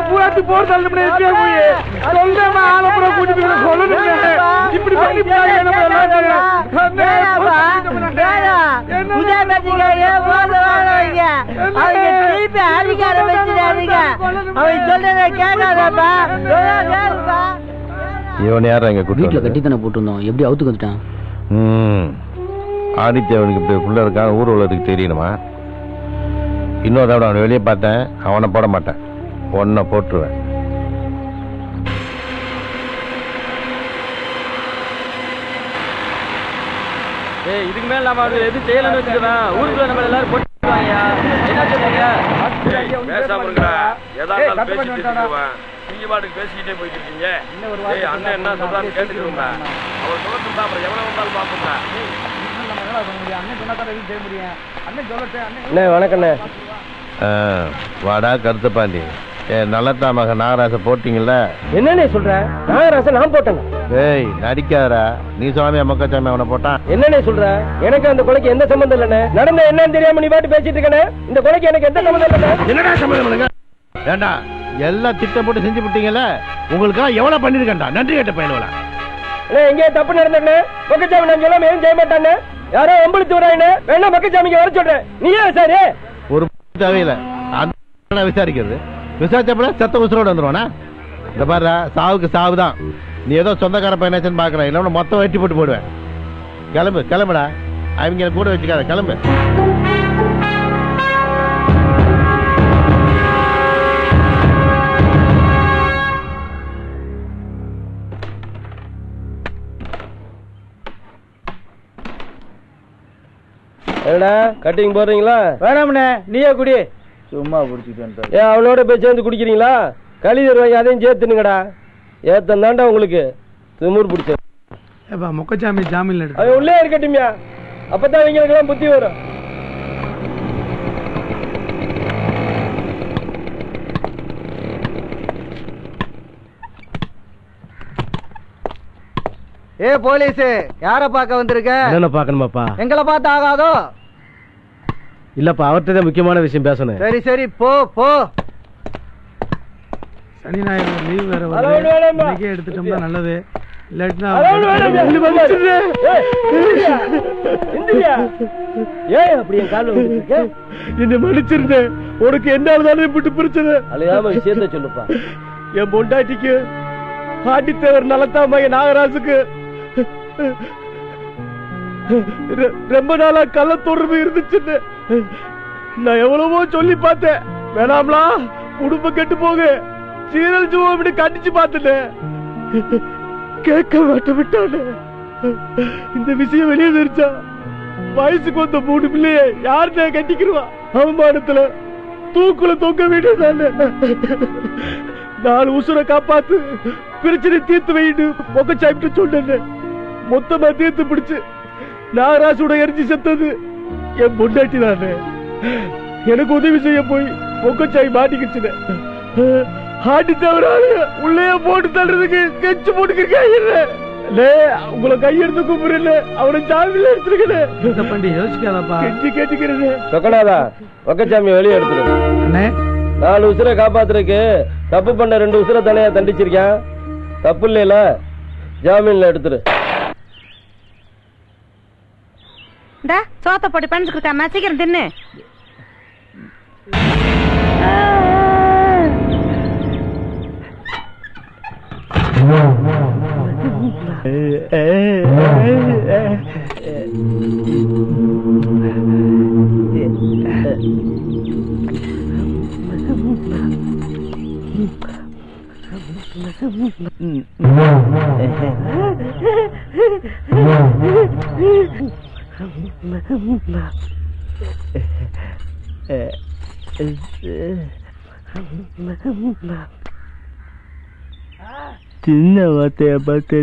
பூராத்து போர் தள்ளு ஆலப்புறம் கூட்டி இப்படி இவன் யாரும் எங்க வீட்டுல கட்டித்தனை போட்டுருந்தோம், எப்படி அவுத்துக்கு வந்துட்டான்? ஆதித்யவனுக்கு இப்படி புள்ள இருக்கான், ஊர் உள்ளதுக்கு தெரியணுமா? இன்னொரு தடவை அவனை வெளியே பார்த்தேன், அவனை போட மாட்டேன், ஒன்ன போட்டுருவேன். இதுக்கு மேல நாம எது செய்யலன்னு வச்சுக்கிறேன். ஊருக்குள்ள நம்ம எல்லாரும் போட்டுவாங்க. என்ன சொல்றீங்க? பேசாம இருக்கா? ஏதாவது பேசிட்டு இருக்கேன். நீங்க பாட்டுக்கு பேசிக்கிட்டே போயிட்டு இருக்கீங்க. அண்ணன் என்ன சொல்றான்னு கேட்டுக்கிறோங்க. அவர் சொல்லட்டும், அப்புறம் எவ்வளவு வந்தாலும் பாப்போங்க. அண்ணன் சொன்னா தான் எதுவும் செய்ய முடியும். அண்ணன் சொல்லட்டேன். வணக்கண்ணே. வாடா கருத்து பாண்டி, நல்லத்தா மகன் நாகராச போட்டீங்கல்ல? என்னன்னு சொல்ற? நாகராச நான் போட்டேன். ஏய் நடிக்காதரா, நீ சுவாமி மக்கச்சாமி அவனை போட்டான். என்னன்னு சொல்ற? எனக்கு அந்த கொலைக்கு எந்த சம்பந்தம் இல்லைண்ணே. நடந்த என்னன்னு தெரியாம நீ பாட்டு பேசிட்டு இருக்கனே. இந்த கொலைக்கு எனக்கு எந்த சம்பந்தம் இல்லைண்ணே. என்னடா சம்பந்தம் இல்லைங்க? ஏண்டா எல்லாம் திட்டம் போட்டு செஞ்சு விட்டீங்கல்ல, உங்களுக்காக எவ்வளவு பண்ணிருக்கேன்டா. நன்றி கேட்ட பையனோட எங்கேயே தப்பு நடந்தே. மக்கச்சாமி நான் சொல்லாம எதுவும் செய்ய மாட்டானே. யாரோ ஒம்பளுத்து வராயினே. வேணா மக்கச்சாமிக்கு வர சொல்றேன். நீயே சாரு ஒரு தேவையில்லை. அந்த விசாரிக்கிறது விசாரிச்சப்பட சத்த உசுரோடு வந்துருவானா? இந்த பாரு, சாவுக்கு சாவுதான். நீ ஏதோ சொந்தக்கார பையனாச்சுன்னு பாக்குறேன், இல்ல மொத்தம் வெட்டி போட்டு போடுவேன். கிளம்பு கிளம்புடா, அவங்க கூட வச்சுக்காத, கிளம்பு. என்னடா கட்டிங் போடுறீங்களா? வேணாம்ண்ணே, நீயே குடி. சும்மா குடிச்சுட்டு ஏன் அவனோட போய் சேர்ந்து குடிக்கிறீங்களா? களி தருவாங்க, அதையும் சேர்த்துனுங்கடா. ஏத்தம் தாண்டா உங்களுக்கு திமுர் பிடிச்சது. மொக்கச்சாமி ஜாமீன் எடுத்து அவன் உள்ளே இருக்கட்டும்யா, அப்பதான் இவங்களுக்கெல்லாம் புத்தி வரும். ஏ போலீஸ், யார பாக்க வந்திருக்க? என்ன பாக்கணுமாப்பா? எங்களை பார்த்து ஆகாதோ? இல்லப்பா, அவர்கிட்ட முக்கியமான விஷயம் பேசணும். சரி சரி போ போ. சனி ஞாயிறு லீவ் வேற வருது, எடுத்துட்டோம்னா நல்லது. இல்லாட்டினா என்ன மன்னிச்சிருந்தேன். உனக்கு என்ன இருந்தாலும் விட்டு பிடிச்சது அலையாம விஷயத்த சொல்லுப்பா. என் பொண்டாட்டிக்கு ஆடித்தேவர் நலத்தாம நாகராஜுக்கு ரொம்ப நாளா கள்ள தொடர்பு இருந்துச்சுன்னு நான் எவ்வளவோ சொல்லி பார்த்தேன். வேணாம்லா, குடும்பம் கெட்டு போக சீரல் ஜூவ இப்படி கண்டிச்சு பார்த்துட்டேன். கேட்க மாட்ட விட்டானே. இந்த விஷயம் வெளியே தெரிஞ்சா வயசுக்கு வந்த 3 பிள்ளைய யாருன்னா கட்டிக்கிடுவா? அவமானத்துல தூக்குல தொங்க வேண்டியதானே. 4 உசுரை காப்பாத்து, பிரச்சனை தீர்த்து வைட்டு மொக்கச்சாமிட்டு சொன்னேன். மொத்தமா தீர்த்து பிடிச்சு நாகராசோட எரிஞ்சு செத்தது என் பொண்டாட்டி தானே. எனக்கு உதவி செய்ய போய் மொக்கச்சாமி மாட்டிக்கிச்சு. ஆட்டி தவறாரு உள்ளே போட்டு தள்ளுறதுக்கு கெச்சு போட்டுக்கிருக்காங்க. உங்களை கையெடுத்து கூப்பிடுறேன், அவரை ஜாமீன்ல எடுத்துருக்கேன். யோசிக்காதப்பா, கெஞ்சி கேட்டுக்கிறேன். சொக்கனாதா, மொக்கச்சாமி வெளியே எடுத்துருக்கேன். 4 உசுரை காப்பாத்துறதுக்கு தப்பு பண்ண 2 உசுரை தனியா தண்டிச்சிருக்கேன். தப்பு இல்லையில ஜாமீன்ல எடுத்துரு. சோத்த போட்டு பண்ணிருக்காம சீக்கிரம் தின்னு. சின்ன வார்த்தைய பார்த்து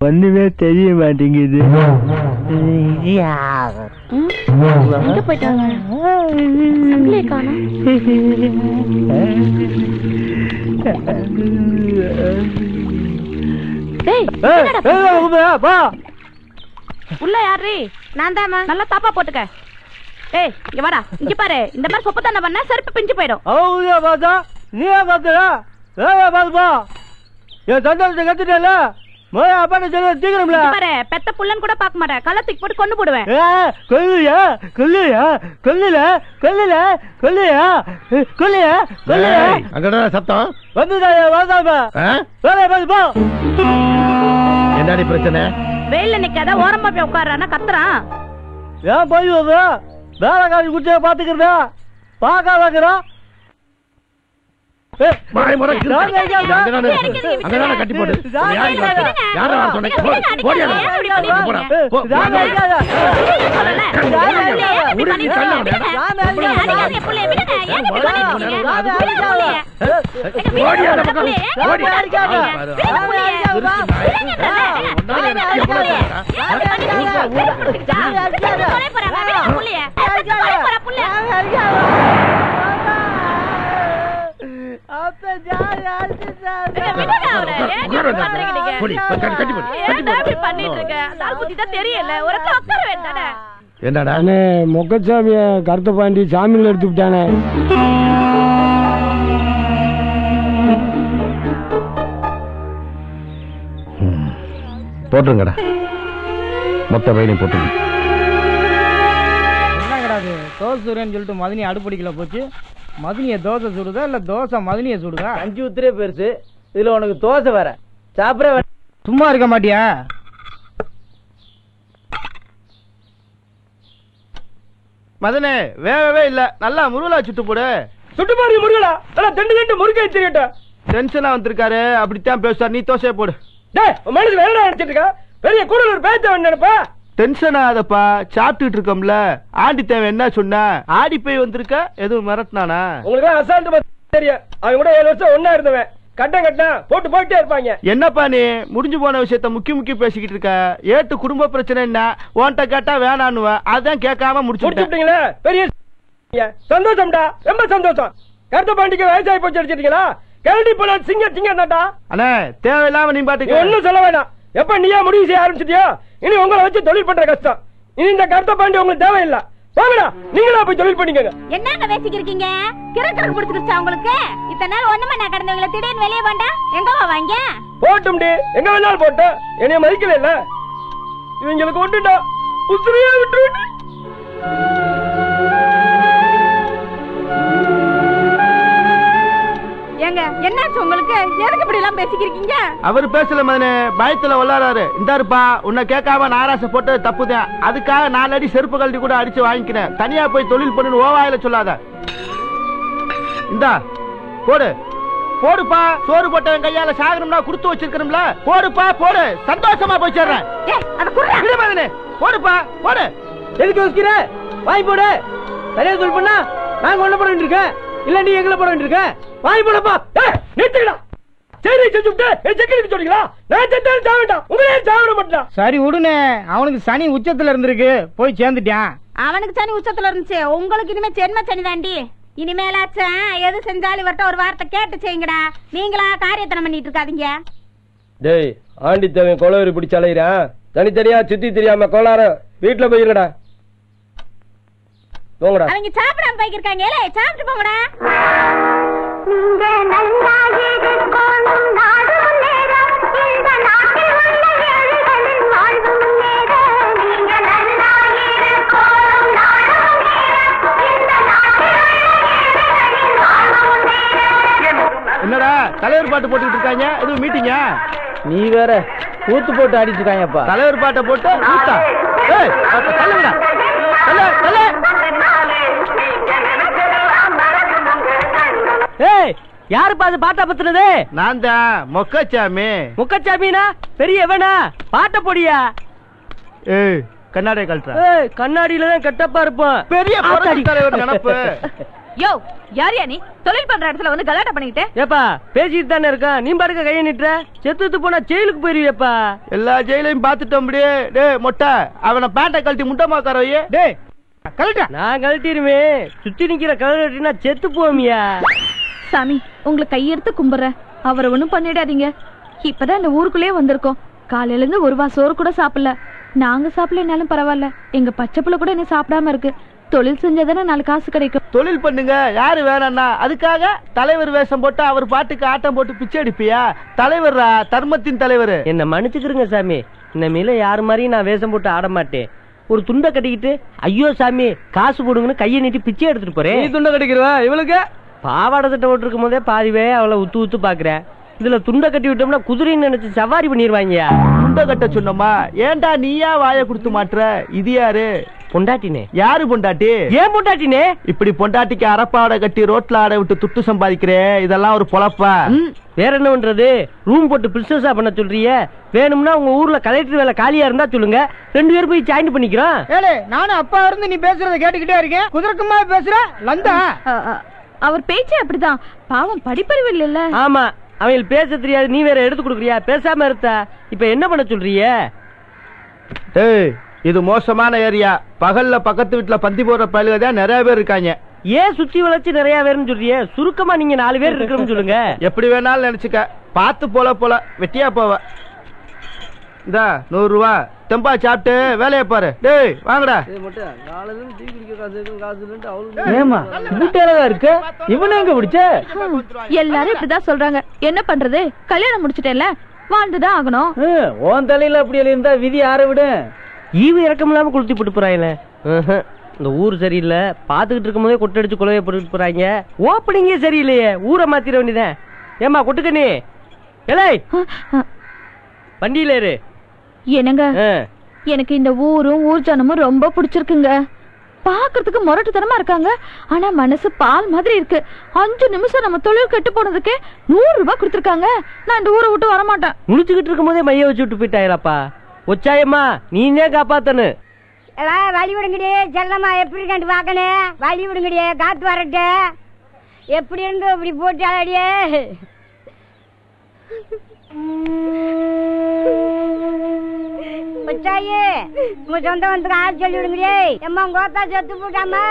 ஒண்ணுமே தெரிய மாட்டேங்குது. எங்க போயிட்டாங்க? சங்கிலியை காணோம். டேய், உள்ள யாரு? நான் தான். நல்லா தாப்பா போட்டுக்க. ஏய், இங்க வாடா. இங்க பாரு, இந்த மாதிரி சொப்பு தானே பண்ண செருப்பு பிஞ்சு போயிடும். நீ பாத்துற பாத்துப்பா. என் சந்தோஷத்தை கத்துட்டல அப்பாட்ட சொல்ல சீக்கிரம்ல. பாரு, பெத்த புள்ளன்னு கூட பாக்க மாட்டேன். கள்ளத்துக்கு போட்டு கொண்டு போடுவேன். கொல்லுயா கொல்லுயா கொல்லுல கொல்லுல கொல்லுயா கொல்லுயா கொல்லுயா. அங்கடா சத்தம் வந்துதாயா வாதாபா. வேலைய பாத்துப்பா. என்னடி பிரச்சனை? வெயில்ல நிக்காத, ஓரமா போய் உட்கார்றானா கத்துறான். ஏன் போய் வர்ற? வேலைக்காரி குட்டிய பாத்துக்கிறதா பாக்காதா? கட்டி போட்டு என்னடா மொக்கச்சாமிய கருத்த பாண்டி சாமியில எடுத்து விட்டானே. போட்டுருங்கடா, மொத்த வயலையும் போட்டுருங்க. என்ன கிடையாது, தோசை சுடுறேன்னு சொல்லிட்டு மதினி அடுப்படிக்கல போச்சு. மதினிய தோசை சுடுதா இல்ல தோசை மதினிய சுடுதா? 5 உத்திரே பெருசு, இதுல உனக்கு தோசை வேற. சாப்பிட சும்மா இருக்க மாட்டியா? மதனே வேகவே இல்ல, நல்லா முருகலா சுட்டு போடு. சுட்டு பாருங்க முருகலா, நல்லா தண்டு தண்டு முருகை தெரியட்ட. டென்ஷனா வந்திருக்காரு, அப்படித்தான் பேசுவார். நீ தோசையை போடு. மனசுல என்ன நினைச்சிட்டு இருக்க? பெரிய கூடலூர் பேச்ச நினைப்பா. டென்ஷன் ஆகாதப்பா, சாப்பிட்டுட்டு இருக்கோம்ல. ஆண்டி தேவை என்ன சொன்ன? ஆடி போய் வந்திருக்க, எதுவும் மிரட்டினானா? உங்களுக்கு அசால்ட்டு தெரியும். அவன் கூட 7 வருஷம் ஒன்னா இருந்தவன். கட்ட போட்டு போயிட்டே இருப்பாங்க. என்னப்பா நீ முடிஞ்சு போன விஷயத்த முக்கிய பேசிக்கிட்டு இருக்க? ஏட்டு குடும்ப பிரச்சனை என்ன உன்கிட்ட கேட்டா வேணான்னுவ, அதான் கேட்காம முடிச்சுட்டீங்களே. பெரிய சந்தோஷம்டா, ரொம்ப சந்தோஷம். கருத்த பாண்டிக்கு வயசாகி போச்சு அடிச்சிட்டீங்களா? கேள்வி போன சிங்கம்டா. அண்ணே தேவையில்லாம நீ பாட்டுக்கு ஒன்னும் சொல்ல வேணாம். எப்ப நீயா முடிவு செய்ய ஆரம்பிச்சிட்டியோ, இனி உங்களை வச்சு தொழில் பண்ற கஷ்டம். இனி இந்த கருத்த பாண்டி உங்களுக்கு தேவையில்லை. வாங்கடா, நீங்களா போய் தொழில் பண்ணிக்கங்க. என்னங்க பேசிக்கிறீங்க? கிரக்கற புடிச்சிருச்சா உங்களுக்கு? இத்தனை நாள் ஒண்ணுமே நான் கடந்தவங்கள திடீர்னு வெளியே போண்டா எங்கவா வாங்க? போட்டும்டி, எங்க வேணாலும் போட்டு. என்னைய மதிக்கல இல்ல, இவங்களுக்கு ஒண்ணுடா உசுரையா விட்டுருவேன். ஏங்க என்னாச்சு உங்களுக்கு? எதுக்கு இப்படி எல்லாம் பேசிக்கிறீங்க? அவர் பேசல மதனே, பயத்துல வல்லாராரு. இந்தாருப்பா, உன்னை கேட்காம நாராசை போட்டு தப்புதான். அதுக்காக 4 அடி செருப்பு கழட்டி கூட அடிச்சு வாங்கிக்கிறேன். தனியா போய் தொழில் பண்ணுன்னு ஓவாயில சொல்லாத. இந்தா போடு போடுப்பா. சோறு போட்டவன் கையால சாகணும்னா குடுத்து வச்சிருக்கணும்ல. போடுப்பா போடு, சந்தோஷமா போய் சேர்றேன். மதனே போடுப்பா போடு. எதுக்கு யோசிக்கிற? வாய் போடு. சரியா தொழில் பண்ணா நாங்க ஒண்ணு போட வேண்டியிருக்கேன், இல்ல நீ எங்களை போட வேண்டியிருக்கேன். வாய் போடப்பா. நிறுத்துக்கடா. சரி செஞ்சுட்டு செக்கலுக்கு சொல்றீங்களா? நான் செத்தாலும் சாக வேண்டாம், உங்களே சாக மாட்டேன். சரி விடுனே, அவனுக்கு சனி உச்சத்துல இருந்திருக்கு, போய் சேர்ந்துட்டான். அவனுக்கு சனி உச்சத்துல இருந்துச்சு, உங்களுக்கு இனிமே ஜென்ம சனி தாண்டி. இனிமேலாச்சும் எது செஞ்சாலும் இவர்ட்ட ஒரு வார்த்தை கேட்டு செய்யுங்கடா. நீங்களா காரியத்தனம் பண்ணிட்டு இருக்காதீங்க. டேய், ஆண்டி தேவன் கொலவரி பிடிச்சு அலையிறான். தனித்தனியா சுத்தி தெரியாம கோளாறு. வீட்டுல போயிருக்கடா. போங்கடா. அவங்க சாப்பிடாம போய்க்கிருக்காங்க. சாப்பிட்டு போங்கடா. என்னடா தலைவர் பாட்டு போட்டுக்கிட்டு இருக்காங்க? எதுவும் மீட்டிங்கா? நீ வேற கூத்து போட்டு அடிச்சு இருக்காங்கப்பா. தலைவர் பாட்டை போட்டு கூத்தா? ஏய் தலைவரா, தலை. ஏய், யாருப்பா அது பாட்டா பத்துனது? நான் தான் மொக்கச்சாமி. முக்கச்சாமினா பெரிய எவனா? பாட்ட பொடியா? ஏய் கண்ணாடியை கழட்டா. ஏய், கண்ணாடியில தான் கெட்டப்பா இருப்பான். பெரிய தலைவர் நினைப்பு. யோ யாரியா நீ தொழில் பண்ற இடத்துல வந்து கலாட்டா பண்ணிக்கிட்டே? ஏப்பா பேசிட்டு தானே இருக்கான், நீ பாருக்க கையை நிட்டுற. செத்து போனா ஜெயிலுக்கு போயிருவியப்பா. எல்லா ஜெயிலையும் பாத்துட்டோம். டேய் மொட்டை, அவனை பேட்டை கழட்டி முட்டமாக்காரோயே. டேய் கழட்டா. நான் கழட்டிடுவேன். சுத்தி நிக்கிற கழட்டினா செத்து போமியா. சாமி உங்களை கையெடுத்து கும்பிடுறேன், அவரை ஒண்ணும் பண்ணிடாதீங்க. இப்பதான் இந்த ஊருக்குள்ளே வந்திருக்கோம். காலையில இருந்து ஒரு வா சோறு கூட சாப்பிடல. நாங்க சாப்பிடலனாலும் பரவாயில்ல, எங்க பச்சை புள்ள கூட என்ன சாப்பிடாம இருக்கு. தொழில் செஞ்சாதானே 4 காசு கிடைக்கும். தொழில் பண்ணுங்க, யாரு வேணாம்னா அதுக்காக தலைவர் வேஷம் போட்டு அவர் பாட்டுக்கு ஆட்டம் போட்டு பிச்சை அடிப்பியா? தலைவர் தர்மத்தின் தலைவர். என்ன மன்னிச்சுக்கிறங்க சாமி, இனிமேல யாரு மாதிரியும் நான் வேஷம் போட்டு ஆட மாட்டேன். ஒரு துண்டை கட்டிக்கிட்டு ஐயோ சாமி காசு போடுங்கன்னு கையை நீட்டி பிச்சை எடுத்துட்டு போறேன். நீ துண்டை கட்டிக்கிறவா? இவளுக்கு பாவாடை சட்டை போட்டு இருக்கும் போதே பாதிவே அவளை உத்து உத்து பாக்குறேன். இதுல துண்டை கட்டி விட்டோம்னா குதிரைன்னு நினைச்சு சவாரி பண்ணிடுவாங்க. துண்டை கட்ட சொன்னோமா? ஏன்டா நீயா வாய கொடுத்து மாட்டுற? இது யாரு? பொண்டாட்டினே. யாரு பொண்டாட்டி? ஏன் பொண்டாட்டினே? இப்படி பொண்டாட்டிக்கு அரப்பாடை கட்டி ரோட்ல ஆட விட்டு துட்டு சம்பாதிக்கிறே, இதெல்லாம் ஒரு பொழப்பா? வேற என்ன பண்றது? ரூம் போட்டு பிசினஸா பண்ண சொல்றிய? வேணும்னா உங்க ஊர்ல கலெக்டர் வேலை காலியா இருந்தா சொல்லுங்க, 2 பேரும் போய் ஜாயின் பண்ணிக்கிறோம். ஏலே நானும் அப்பா இருந்து நீ பேசுறத கேட்டுக்கிட்டே இருக்கேன். குதிரக்குமா பேசுற லந்தா? அவர் பேச்சே அப்படிதான், பாவம் படிப்பறிவு இல்ல. ஆமா, அவங்களுக்கு பேச தெரியாது, நீ வேற எடுத்து கொடுக்குறியா? பேசாம இருத்த. இப்ப என்ன பண்ண சொல்றிய? ஏய் இது மோசமான ஏரியா. பகல்ல பக்கத்து வீட்டுல பந்தி போடுற பயலுகதான் நிறைய பேர் இருக்காங்க. ஏன் சுத்தி வளைச்சு நிறைய பேர்னு சொல்றிய? சுருக்கமா நீங்க 4 பேர் இருக்கிறோம்னு சொல்லுங்க. எப்படி வேணாலும் நினைச்சுக்க, பார்த்து போல வெட்டியா போவ. இந்த 100 ரூபா தெம்பா சாப்பிட்டு வேலையை பாரு. டேய் வாங்கடா. இருக்கு இவனு எங்க பிடிச்ச? எல்லாரும் இப்படிதான் சொல்றாங்க, என்ன பண்றது? கல்யாணம் முடிச்சிட்டேன்ல, வாழ்ந்துதான் ஆகணும். உன் தலையில அப்படி இருந்தா விதி யார விடு? ஈவு இறக்கம் இல்லாம கொளுத்தி போட்டு போறாங்களே. இந்த ஊர் சரியில்லை, பாத்துக்கிட்டு இருக்கும் போதே கொட்டடிச்சு கொலையை போட்டு போறாங்க. ஓப்பனிங்கே சரியில்லையே, ஊரை மாத்திர வேண்டியதான். ஏமா கொட்டுக்கண்ணி, ஏலே வண்டியில இரு. என்னங்க, எனக்கு இந்த ஊரும் ஊர் ஜனமும் ரொம்ப பிடிச்சிருக்குங்க. பாக்குறதுக்கு முரட்டுத்தனமா இருக்காங்க, ஆனா மனசு பால் மாதிரி இருக்கு. 5 நிமிஷம் நம்ம தொழில் கெட்டு போனதுக்கு 100 ரூபாய் கொடுத்துருக்காங்க. நான் இந்த ஊரை விட்டு வரமாட்டேன். முடிச்சுக்கிட்டு இருக்கும் போதே மைய வச்சு விட்டு போயிட்டாயப்பா. ஒச்சாயம்மா நீனே காப்பாத்தனு. வழி விடுங்கடி செல்லம்மா, எப்படி இருக்கான்னு பாக்கணும். வழி விடுங்கடி, காத்து வரட்டு. எப்படி இருந்து அப்படி போட்டாடியே. ஒச்சாயே உங்க சொந்த வந்து ஆள் சொல்லி விடுங்கடி. எம்மா உங்க ஓத்தா செத்து போட்டாமா.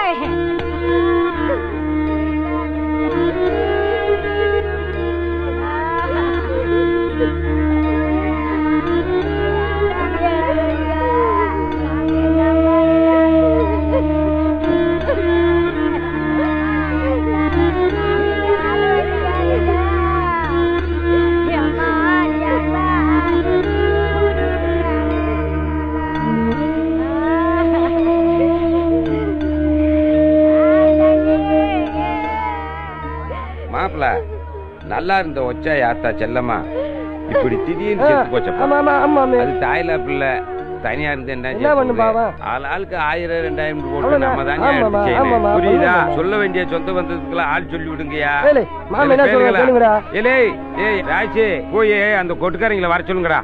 நல்லா இருந்த ஒச்சா யாத்தா செல்லம்மா இப்படி திடீர்னு செத்து போச்சப்பா. அது தாயில பிள்ளை தனியா இருந்து என்ன ஆளுக்கு 1000 2000 போட்டு நம்ம தானே எடுத்து செய்யணும். புரியுதா? சொல்ல வேண்டிய சொந்த வந்ததுக்குலாம் ஆள் சொல்லி விடுங்கயா. ஏய் ராஜே போய் அந்த கொட்டுக்காரங்களை வர சொல்லுங்கடா.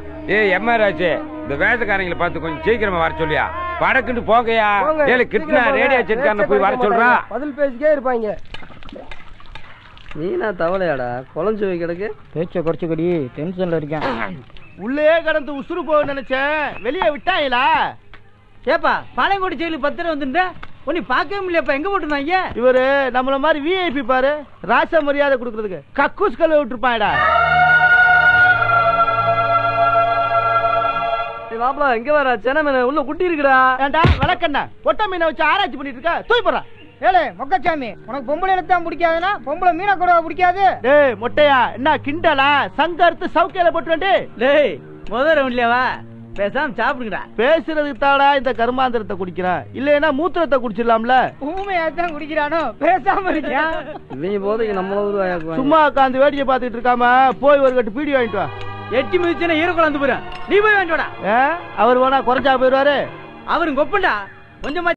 எம்மா ராஜே இந்த வேஷக்காரங்களை பார்த்து கொஞ்சம் சீக்கிரமா வர சொல்லியா. படக்குன்னு போகையா. ஏழு கிருஷ்ணா ரேடியோ செட்காரனை போய் வர சொல்றா. பதில் பேசிக்கே இருப்பாங்க. நீனா தவளையாடா குழஞ்சு வை கிடக்கு. பேச்ச குறைச்சுக்கடி, டென்ஷன்ல இருக்கேன். உள்ளே கடந்து உசுறு போக நினைச்சேன், வெளியே விட்டாங்களா? ஏப்பா பாளையங்கோட்டை ஜெயிலுக்கு 10 ரூபா வந்துருந்த உன்னை பார்க்கவே முடியலப்பா. எங்க போட்டுருந்தாங்க? இவரு நம்மள மாதிரி விஐபி பாரு, ராச மரியாதை கொடுக்கறதுக்கு கக்கூஸ் கல்ல விட்டுருப்பாடா. மாப்பிள எங்க வர சென்னை மீன் உள்ள குட்டி இருக்குடா. ஏண்டா வழக்கண்ணா பொட்ட மீனை வச்சு ஆராய்ச்சி பண்ணிட்டு இருக்க, தூய் போடுறா. ஏலே மொக்கச்சாமி, உனக்கு பொம்பளை தான் பிடிக்காதுன்னா பொம்பளை மீனை கூட பிடிக்காது. டேய் மொட்டையா, என்ன கிண்டலா? சங்கர்த்து சவுக்கையில போட்டு வந்து. டேய் முதல் ரவுண்ட்லவா பேசாம சாப்பிடுங்கடா. பேசுறதுக்கு தாடா இந்த கருமாந்திரத்தை குடிக்கிறான், இல்லைன்னா மூத்திரத்தை குடிச்சிடலாம்ல. ஊமையாத்தான் குடிக்கிறானோ, பேசாம இருக்கியா? இவங்க போதைக்கு நம்மள ஊரு சும்மா உட்காந்து வேடிக்கை பார்த்துட்டு இருக்காம போய் ஒரு கட்டு பீடி வாங்கிட்டு வா. எட்டி மிதிச்சுன்னா ஈரக்குழந்து போயிடும். நீ போய் வாங்கிட்டு வாடா. அவர் வேணா குறைஞ்சா போயிடுவாரு. அவரு கொப்பண்டா கொஞ்சமா